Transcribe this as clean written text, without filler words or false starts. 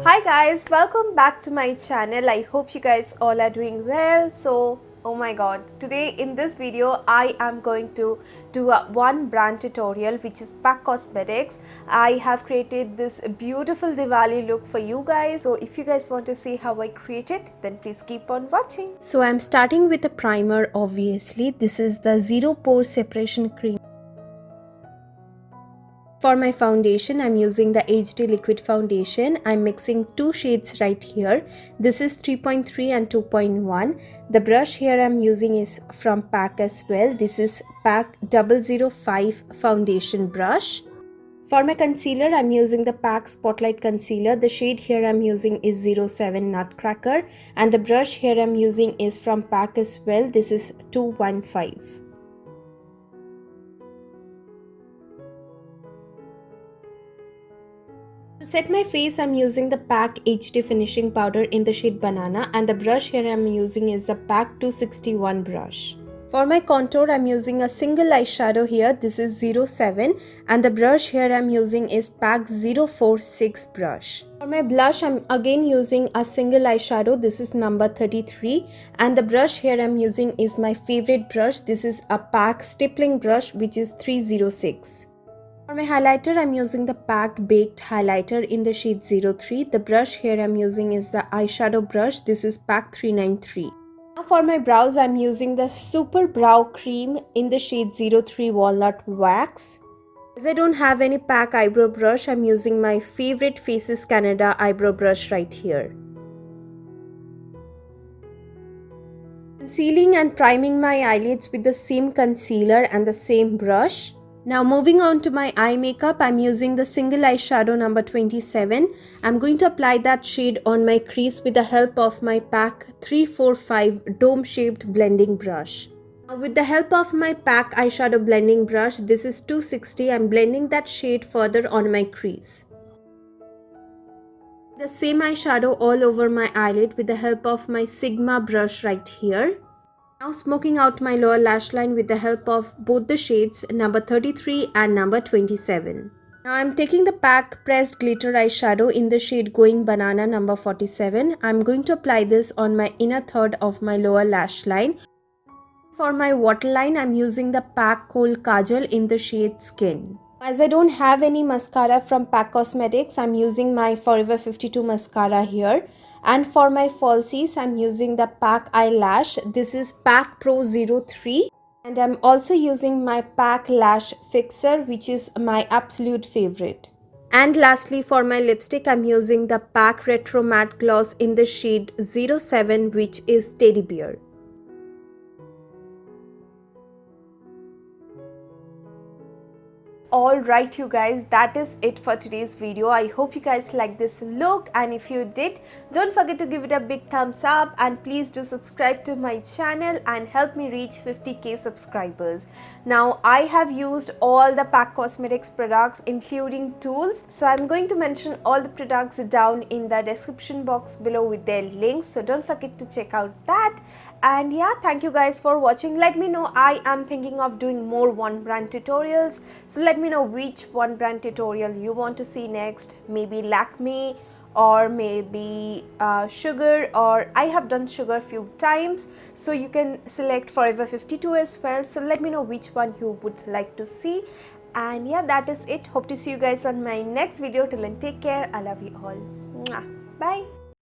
Hi guys, welcome back to my channel. I hope you guys all are doing well. So oh my god, today in this video I am going to do a one brand tutorial, which is PAK Cosmetics. I have created this beautiful Diwali look for you guys. So if you guys want to see how I create it, then please keep on watching. So I'm starting with a primer. Obviously this is the Zero Pore Separation Cream. For my foundation, I'm using the HD Liquid Foundation. I'm mixing two shades right here. This is 3.3 and 2.1. The brush here I'm using is from PAK as well. This is PAK 005 Foundation Brush. For my concealer, I'm using the PAK Spotlight Concealer. The shade here I'm using is 07 Nutcracker. And the brush here I'm using is from PAK as well. This is 215. To set my face, I'm using the PAK HD Finishing Powder in the shade Banana, and the brush here I'm using is the PAK 261 brush. For my contour, I'm using a single eyeshadow here. This is 07, and the brush here I'm using is PAK 046 brush. For my blush, I'm again using a single eyeshadow. This is number 33, and the brush here I'm using is my favorite brush. This is a PAK Stippling brush, which is 306. For my highlighter, I'm using the PAK Baked Highlighter in the shade 03. The brush here I'm using is the eyeshadow brush. This is PAK 393. Now for my brows, I'm using the Super Brow Cream in the shade 03 Walnut Wax. As I don't have any PAK eyebrow brush, I'm using my favorite Faces Canada eyebrow brush right here. Concealing and priming my eyelids with the same concealer and the same brush. Now moving on to my eye makeup, I'm using the single eyeshadow number 27. I'm going to apply that shade on my crease with the help of my PAK 345 dome shaped blending brush. Now with the help of my PAK eyeshadow blending brush, this is 260, I'm blending that shade further on my crease. The same eyeshadow all over my eyelid with the help of my Sigma brush right here. Now smoking out my lower lash line with the help of both the shades number 33 and number 27. Now I'm taking the PAK Pressed Glitter eyeshadow in the shade Going Banana number 47. I'm going to apply this on my inner third of my lower lash line. For my waterline, I'm using the PAK Kohl Kajal in the shade Skin. As I don't have any mascara from PAK Cosmetics, I'm using my Forever 52 mascara here. And for my falsies, I'm using the PAK eyelash. This is PAK Pro 03. And I'm also using my PAK lash fixer, which is my absolute favorite. And lastly, for my lipstick, I'm using the PAK Retro Matte Gloss in the shade 07, which is Teddy Bear. Alright you guys, that is it for today's video. I hope you guys like this look, and if you did, don't forget to give it a big thumbs up, and please do subscribe to my channel and help me reach 50k subscribers. Now I have used all the PAK Cosmetics products including tools, so I'm going to mention all the products down in the description box below with their links, so don't forget to check out that. And yeah, thank you guys for watching. Let me know, I am thinking of doing more one brand tutorials, so let me know which one brand tutorial you want to see next. Maybe Lakme, or maybe Sugar, or I have done Sugar few times, so you can select Forever 52 as well. So let me know which one you would like to see. And yeah, that is it. Hope to see you guys on my next video. Till then, take care. I love you all. Mwah. Bye.